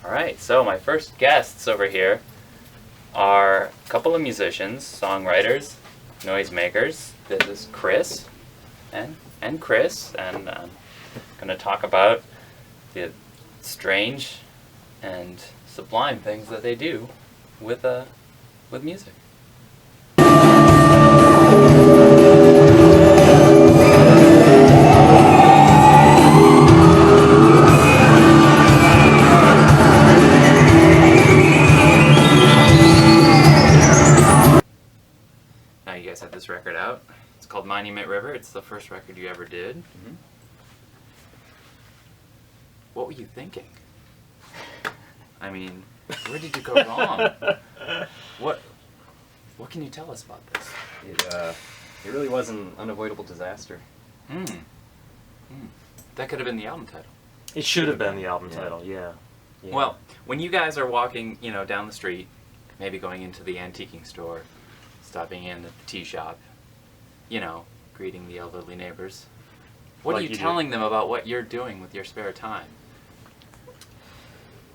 Alright, so my first guests over here are a couple of musicians, songwriters, noisemakers. This is Kriss and Kriss, and I'm going to talk about the strange and sublime things that they do with music. Now you guys have this record out. It's called Monument River. It's the first record you ever did. Mm-hmm. What were you thinking? I mean, where did you go wrong? What can you tell us about this? It really was an unavoidable disaster. That could have been the album title. It should have been the album title, yeah. Well, when you guys are walking, down the street, maybe going into the antiquing store, stopping in at the tea shop, greeting the elderly neighbors, what are you telling them about what you're doing with your spare time?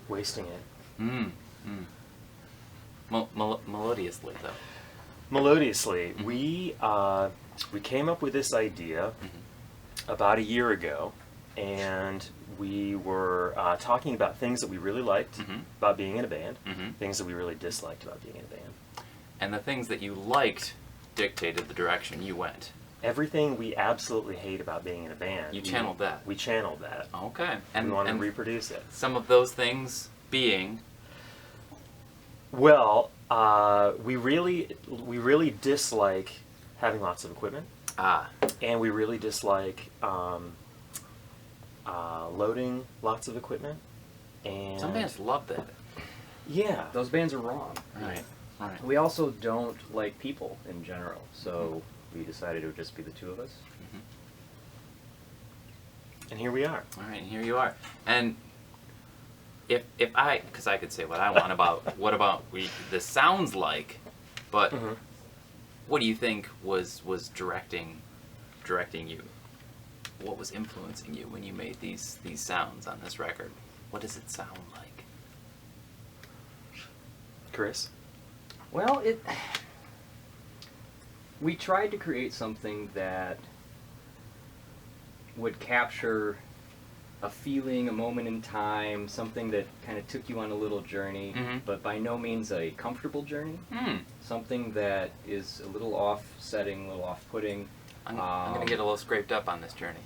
Wasting it. Melodiously, though. Melodiously, we came up with this idea about a year ago, and we were talking about things that we really liked about being in a band, things that we really disliked about being in a band. And the things that you liked dictated the direction you went. Everything we absolutely hate about being in a band. You channeled that. We channeled that. Okay. And we wanted to reproduce it. Some of those things being? Well, we really dislike having lots of equipment. And we really dislike loading lots of equipment. And some bands love that. Yeah. Those bands are wrong. Right. We also don't like people in general, so we decided it would just be the two of us. And here we are. All right, and here you are. And if I, because I could say what I want about what this sounds like, but what do you think was directing you? What was influencing you when you made these sounds on this record? What does it sound like? Kriss? Well, we tried to create something that would capture a feeling, a moment in time, something that kind of took you on a little journey, but by no means a comfortable journey. Something that is a little off-setting, a little off-putting. I'm going to get a little scraped up on this journey.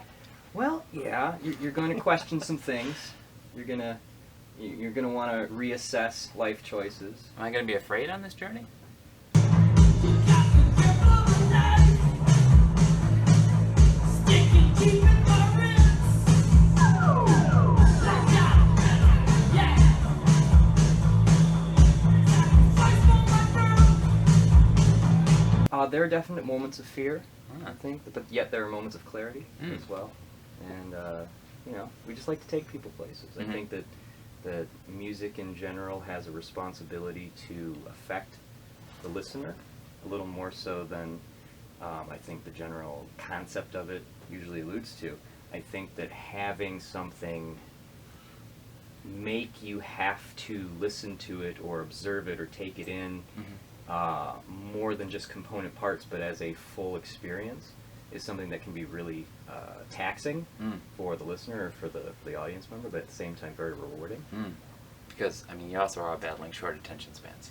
Well, yeah, you're going to question some things. You're going to want to reassess life choices. Am I going to be afraid on this journey? There are definite moments of fear, I think, but yet there are moments of clarity as well. And, we just like to take people places. I think that music in general has a responsibility to affect the listener a little more so than I think the general concept of it usually alludes to. I think that having something make you have to listen to it or observe it or take it in more than just component parts, but as a full experience, is something that can be really taxing for the listener or for the audience member, but at the same time very rewarding. Because, you also are battling short attention spans.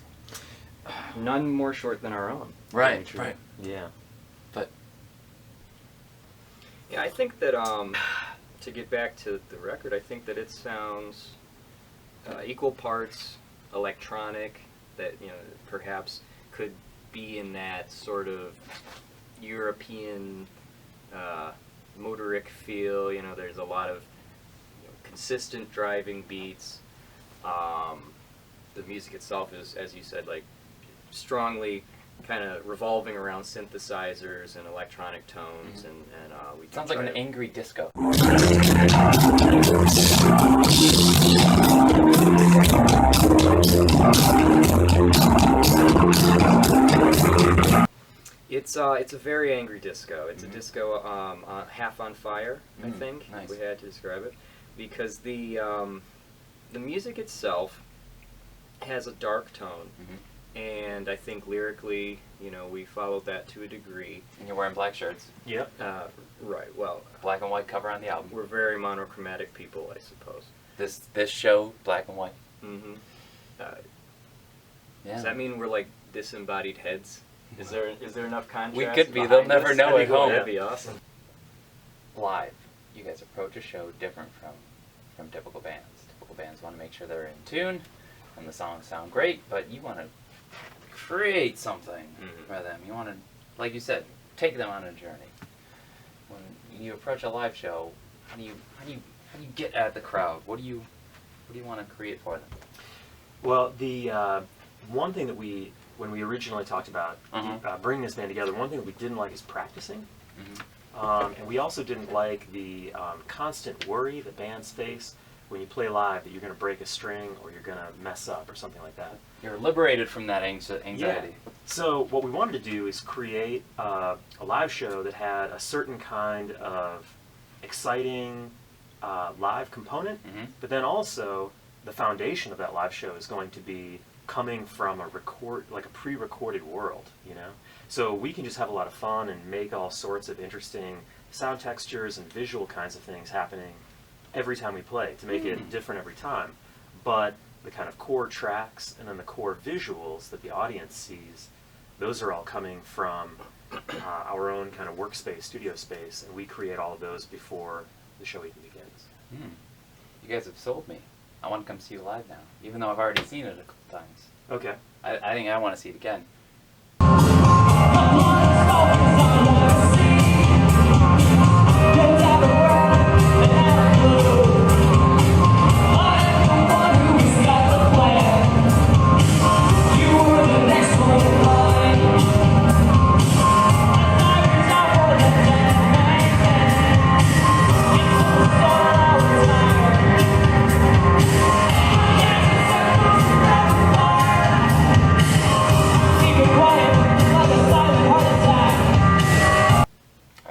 None more short than our own. Right. Yeah. But yeah, I think that to get back to the record, I think that it sounds equal parts electronic, that perhaps could be in that sort of European motoric feel. There's a lot of consistent driving beats. The music itself is, as you said, like strongly kind of revolving around synthesizers and electronic tones, and we sounds like an angry disco. It's a very angry disco. It's a disco half on fire, I think, Nice. if we had to describe it, because the music itself has a dark tone, and I think lyrically, we followed that to a degree. And you're wearing black shirts. Yep. Right. Well, Black and white cover on the album. we're very monochromatic people, I suppose. This show, black and white. Mm-hmm. Yeah. Does that mean we're like disembodied heads? Is there enough contrast? We could be. behind They'll never us? know at home. That'd be awesome. Live, you guys approach a show different from typical bands. Typical bands want to make sure they're in tune and the songs sound great, but you want to create something for them. You want to, like you said, take them on a journey. When you approach a live show, how do you get at the crowd? What do you want to create for them? Well, the one thing that when we originally talked about bringing this band together, one thing that we didn't like is practicing. And we also didn't like the constant worry that bands face when you play live that you're going to break a string or you're going to mess up or something like that. You're liberated from that anxiety. Yeah. So what we wanted to do is create a live show that had a certain kind of exciting live component, but then also the foundation of that live show is going to be coming from a pre-recorded world, So we can just have a lot of fun and make all sorts of interesting sound textures and visual kinds of things happening every time we play to make it different every time. But the kind of core tracks and then the core visuals that the audience sees, those are all coming from our own kind of workspace, studio space, and we create all of those before the show even begins. You guys have sold me. I want to come see you live now, even though I've already seen it a couple times. Okay. I think I want to see it again.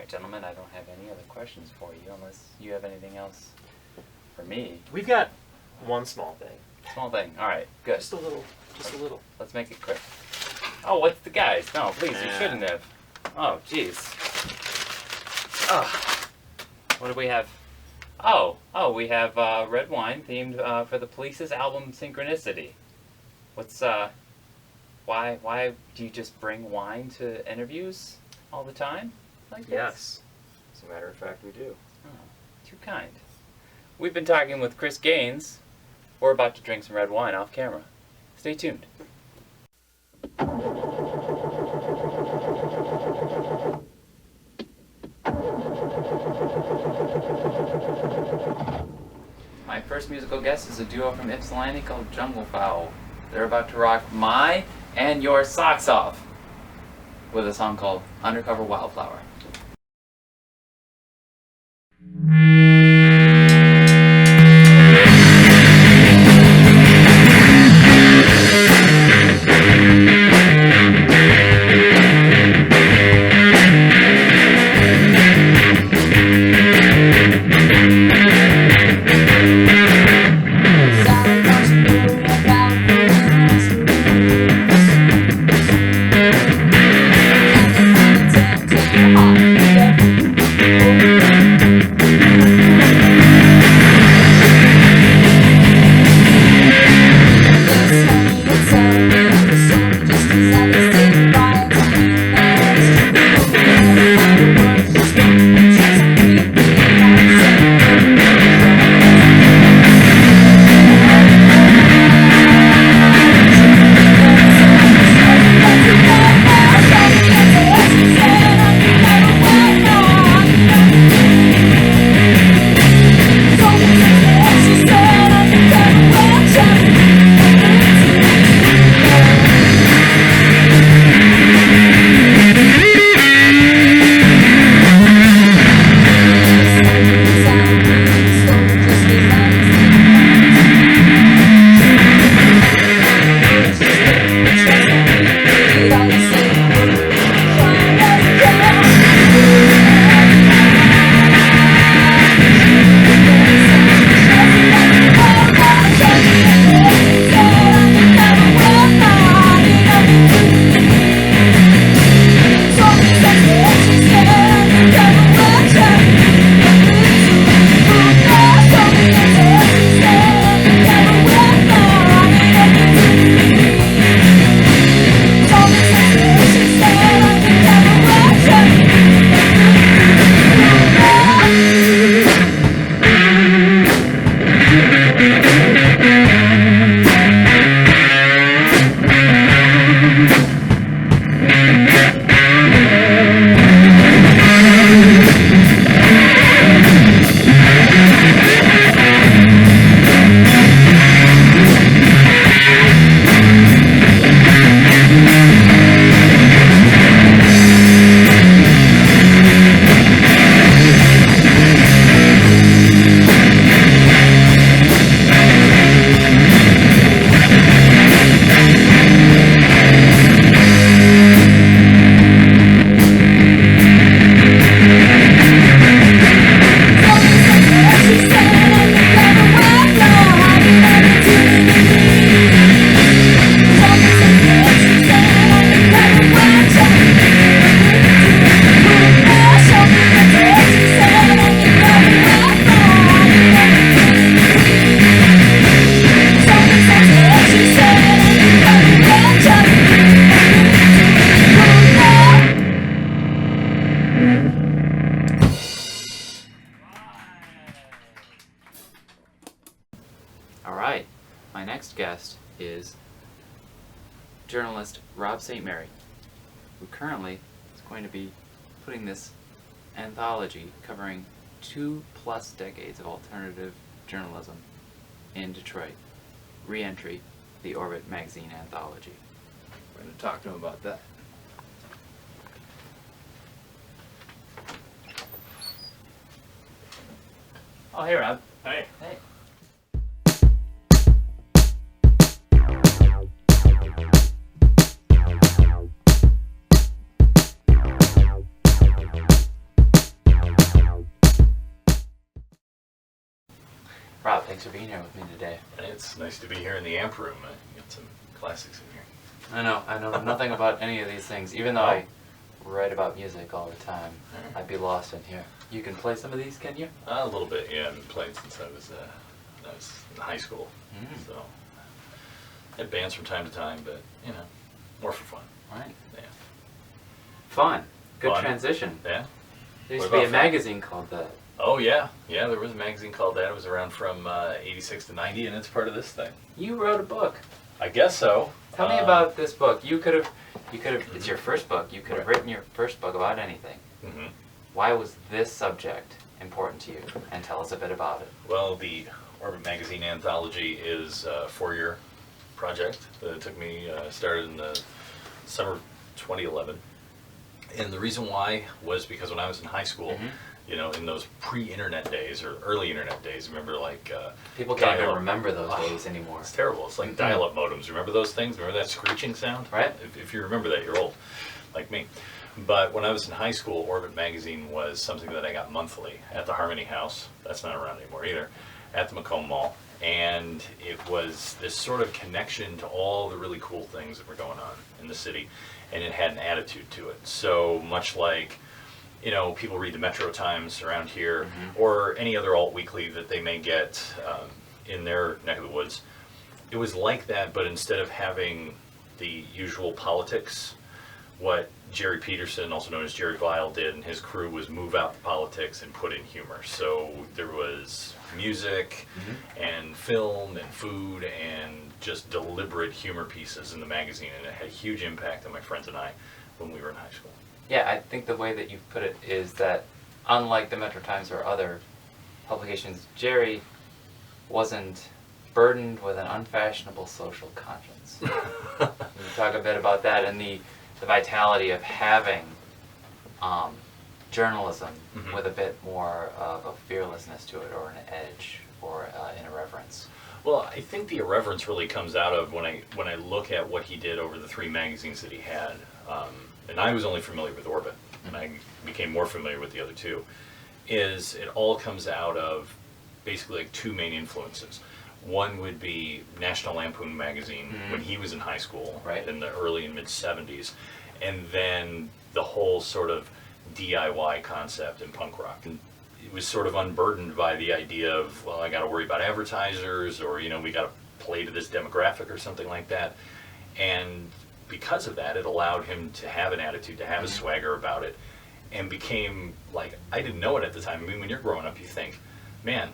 Gentlemen, I don't have any other questions for you unless you have anything else for me. We've got one small thing. Small thing. All right, good. Just a little. Let's make it quick. Oh, what's the guys? No, please, you shouldn't have. Oh, jeez. What do we have? Oh, we have red wine themed for the Police's album Synchronicity. What's why do you just bring wine to interviews all the time? Like this? Yes. As a matter of fact, we do. Oh, too kind. We've been talking with Kriss Gaynes. We're about to drink some red wine off camera. Stay tuned. My first musical guest is a duo from Ypsilanti called Junglefowl. They're about to rock my and your socks off with a song called Undercover Wildflower. Hot. my next guest is journalist Rob St. Mary, who currently is going to be putting this anthology covering 2+ decades of alternative journalism in Detroit. Re-entry, the Orbit magazine anthology. We're going to talk to him about that. Oh, hey, Rob. Hey. Hey. Rob, thanks for being here with me today. It's nice to be here in the amp room. You got some classics in here. I know nothing about any of these things, even though I write about music all the time. I'd be lost in here. You can play some of these, can you? A little bit, yeah. I've been playing since I was in high school. So, I had bands from time to time, but, more for fun. Right. Yeah. Fun. Good Fun. transition. Yeah? There used What to be a about fun? magazine called that. Oh, yeah. Yeah, there was a magazine called that. It was around from 86 to 90, and it's part of this thing. You wrote a book. I guess so. Tell me about this book. You could have, it's your first book. You could have written your first book about anything. Mm-hmm. Why was this subject important to you? And tell us a bit about it. Well, the Orbit Magazine anthology is a 4-year project that it took me, started in the summer of 2011. And the reason why was because when I was in high school, in those pre-internet days or early internet days, remember People can't even dial-up. remember those days anymore. It's terrible. It's like dial-up modems. Remember those things? Remember that screeching sound? Right. If you remember that, you're old, like me. But when I was in high school, Orbit Magazine was something that I got monthly at the Harmony House. That's not around anymore either. At the Macomb Mall. And it was this sort of connection to all the really cool things that were going on in the city. And it had an attitude to it. So much like, people read the Metro Times around here, or any other alt weekly that they may get in their neck of the woods. It was like that, but instead of having the usual politics, what Jerry Peterson, also known as Jerry Vile, did and his crew was move out the politics and put in humor. So there was music and film and food and just deliberate humor pieces in the magazine, and it had a huge impact on my friends and I when we were in high school. Yeah, I think the way that you've put it is that unlike the Metro Times or other publications, Jerry wasn't burdened with an unfashionable social conscience. Can you talk a bit about that and the vitality of having journalism with a bit more of a fearlessness to it, or an edge, or an irreverence? Well, I think the irreverence really comes out of when I look at what he did over the 3 magazines that he had. And I was only familiar with Orbit, and I became more familiar with the other 2, is it all comes out of basically like 2 main influences. One would be National Lampoon magazine when he was in high school, in the early and mid-70s, and then the whole sort of DIY concept in punk rock. And it was sort of unburdened by the idea of, well, I got to worry about advertisers, or, we got to play to this demographic or something like that. And because of that, it allowed him to have an attitude, to have a swagger about it, and became like, I didn't know it at the time. I mean, when you're growing up, you think, man,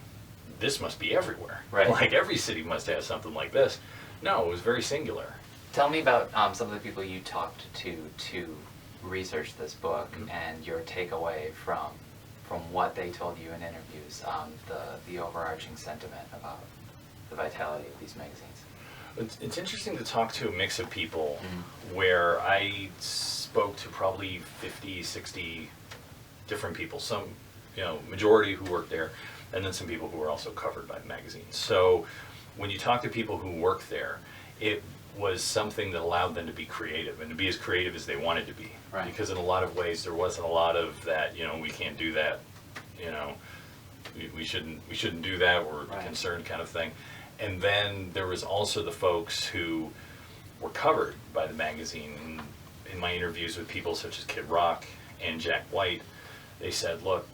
this must be everywhere. Right. Like every city must have something like this. No, it was very singular. Tell me about some of the people you talked to research this book, and your takeaway from what they told you in interviews, the overarching sentiment about the vitality of these magazines. It's interesting to talk to a mix of people where I spoke to probably 50, 60 different people. Some, majority who worked there, and then some people who were also covered by the magazines. So when you talk to people who work there, it was something that allowed them to be creative, and to be as creative as they wanted to be. Right. Because in a lot of ways there wasn't a lot of that, we can't do that, we shouldn't do that, we're concerned kind of thing. And then there was also the folks who were covered by the magazine. In my interviews with people such as Kid Rock and Jack White, they said, look,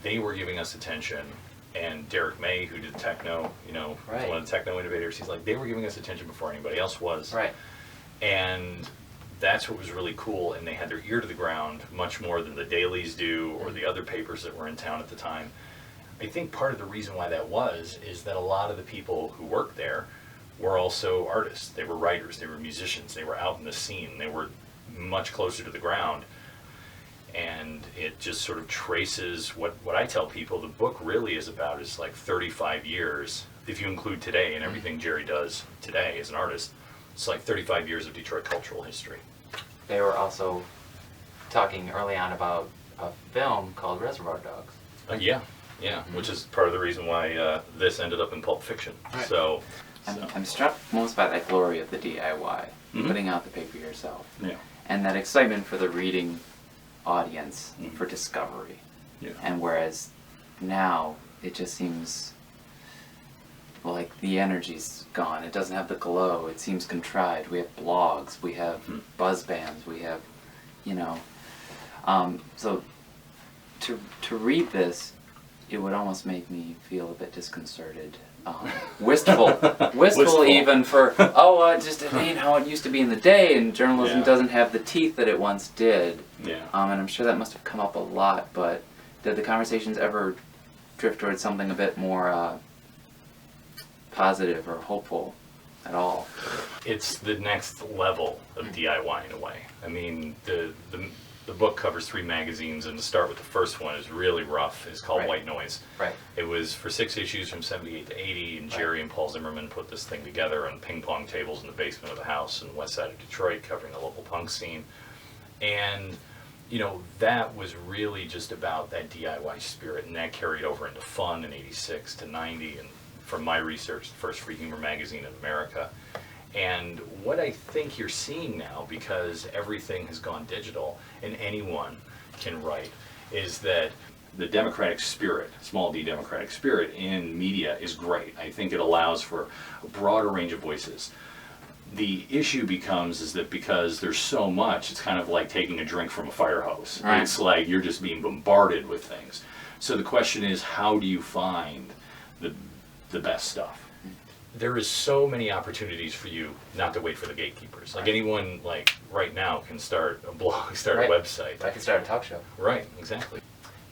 they were giving us attention, and Derek May, who did techno, one of the techno innovators, he's like, they were giving us attention before anybody else was. Right. And that's what was really cool, and they had their ear to the ground much more than the dailies do or the other papers that were in town at the time. I think part of the reason why that was is that a lot of the people who worked there were also artists. They were writers. They were musicians. They were out in the scene. They were much closer to the ground. And it just sort of traces what I tell people the book really is about is like 35 years, if you include today and everything Jerry does today as an artist. It's like 35 years of Detroit cultural history. They were also talking early on about a film called Reservoir Dogs. Yeah, which is part of the reason why this ended up in Pulp Fiction. Right. So I'm struck most by that glory of the DIY, putting out the paper yourself, yeah. and that excitement for the reading audience Mhm. for discovery. Yeah. And whereas now it just seems like the energy's gone. It doesn't have the glow. It seems contrived. We have blogs. We have buzz bands. We have, you know. So to read this, it would almost make me feel a bit disconcerted. Wistful even for, it ain't how it used to be in the day, and journalism doesn't have the teeth that it once did. Yeah. And I'm sure that must have come up a lot, but did the conversations ever drift towards something a bit more positive or hopeful at all? It's the next level of DIY in a way. I mean, the book covers 3 magazines, and to start with the first one is really rough. It's called Right. White Noise. Right. It was for 6 issues from 78 to 80, and Jerry and Paul Zimmerman put this thing together on ping pong tables in the basement of the house in the west side of Detroit, covering the local punk scene. And, you know, that was really just about that DIY spirit, and that carried over into Fun in 86 to 90, and from my research, the first free humor magazine in America. And what I think you're seeing now, because everything has gone digital and anyone can write, is that the democratic spirit, small d democratic spirit in media is great. I think it allows for a broader range of voices. The issue becomes is that because there's so much, it's kind of like taking a drink from a fire hose. Right. It's like you're just being bombarded with things. So the question is, how do you find the best stuff? There is so many opportunities for you not to wait for the gatekeepers. Like anyone, like right now, can start a blog, start Right. a website. I could start a talk show. Right, exactly.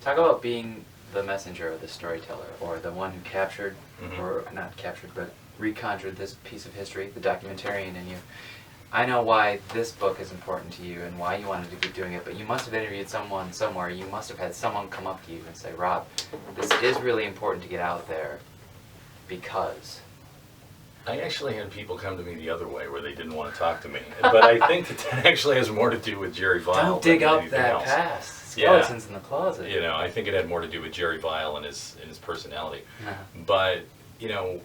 Talk about being the messenger or the storyteller, or the one who captured, or not captured, but reconjured this piece of history, the documentarian in you. I know why this book is important to you and why you wanted to keep doing it, but you must have interviewed someone somewhere. You must have had someone come up to you and say, Rob, this is really important to get out there because... I actually had people come to me the other way where they didn't want to talk to me. But I think that actually has more to do with Jerry Vile. Don't dig than up anything that else. past. Yeah. Skeletons in the closet. You know, I think it had more to do with Jerry Vile and his personality. Uh-huh. But, you know,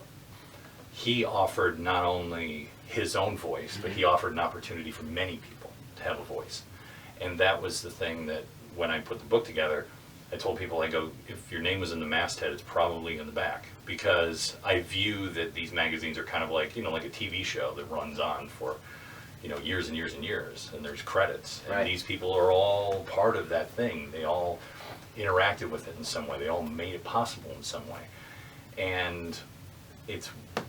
he offered not only his own voice, but he offered an opportunity for many people to have a voice. And that was the thing that when I put the book together, I told people, I go, if your name was in the masthead, it's probably in the back. Because I view that these magazines are kind of like, you know, like a TV show that runs on for, you know, years and years and years. And there's credits. And Right. these people are all part of that thing. They all interacted with it in some way. They all made it possible in some way. And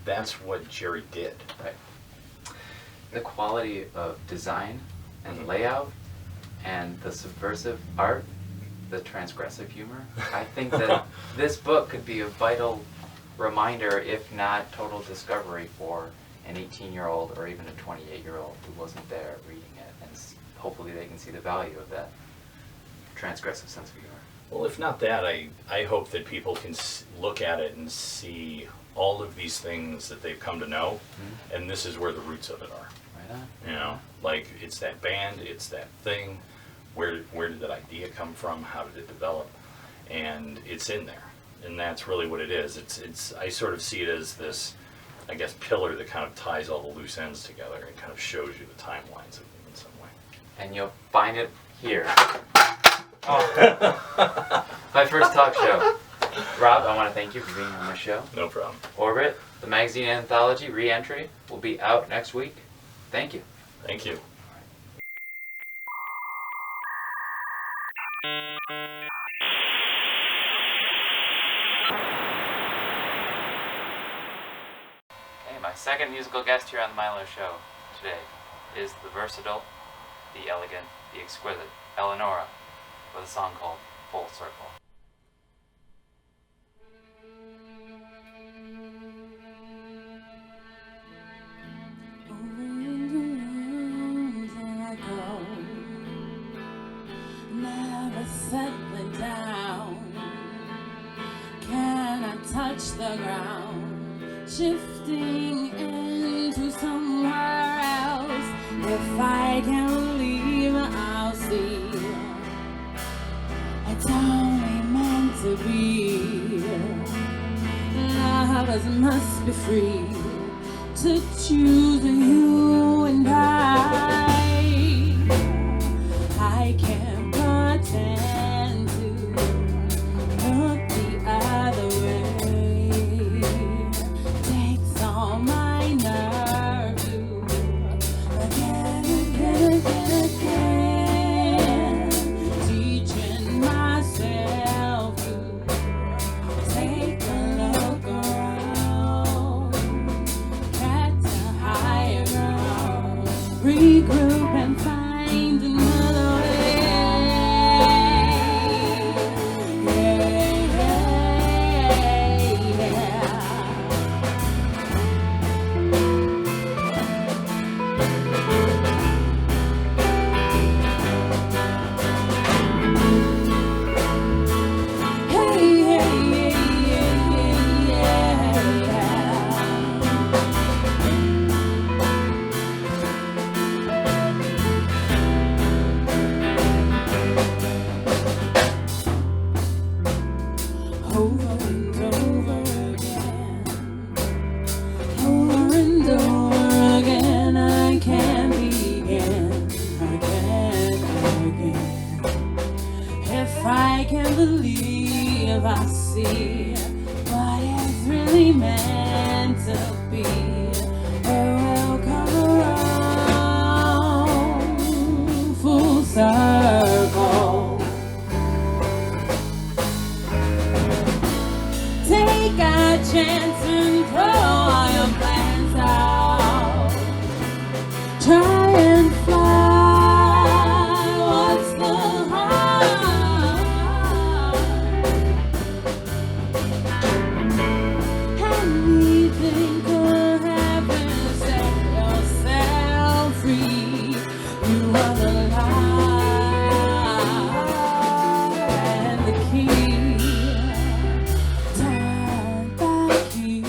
that's what Jerry did. Right. The quality of design and layout and the subversive art, the transgressive humor, I think that this book could be a vital reminder, if not total discovery, for an 18-year-old or even a 28-year-old who wasn't there reading it, and hopefully they can see the value of that transgressive sense of humor. Well, if not that, I hope that people can look at it and see all of these things that they've come to know, and this is where the roots of it are. Right on. You know, like it's that band, it's that thing. Where did that idea come from? How did it develop? And it's in there, and that's really what it is. It's I sort of see it as this, I guess, pillar that kind of ties all the loose ends together and kind of shows you the timelines of them in some way. And you'll find it here. Oh. My first talk show. Rob, I want to thank you for being on my show. No problem. Orbit, the magazine anthology, Re-Entry, will be out next week. Thank you. Thank you. Hey, my second musical guest here on the Milo Show today is the versatile, the elegant, the exquisite Eleanora with a song called Full Circle. drifting into somewhere else. If I can leave, I'll see. It's only meant to be. Lovers must be free to choose you and I can't pretend to look the other way. Takes all my nerve to again, teaching myself to take a look around, get to higher ground, regroup and find another way. Over and over again, I can't begin again. If I can believe, I see what it's really meant to be. It will come around full circle. Take a chance and throw all your plans out. Try and fly. What's the harm? Anything could happen. Set yourself free. You are the light and the key. Turn back key,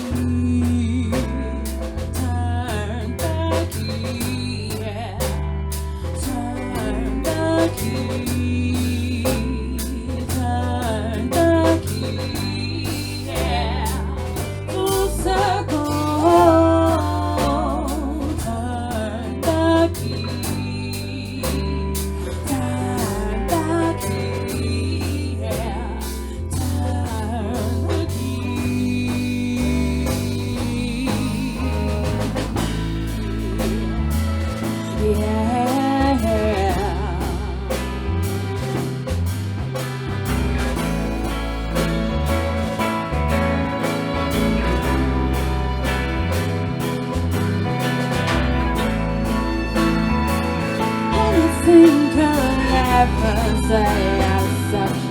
turn back key, yeah. Turn back key, turn back key, yeah. Full circle, turn back key, turn back key, yeah. Turn the key. Yeah. Anything could happen, say I'm such a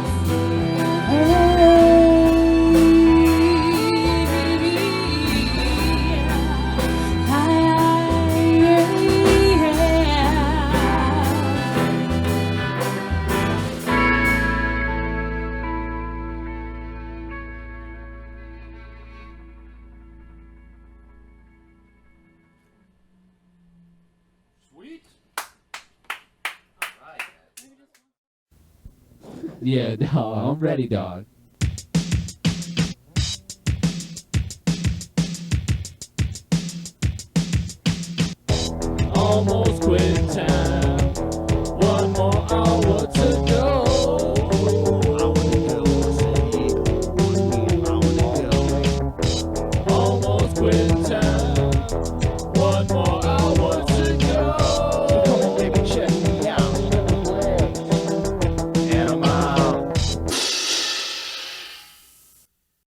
Yeah, dog. I'm ready, dog. Almost quit time.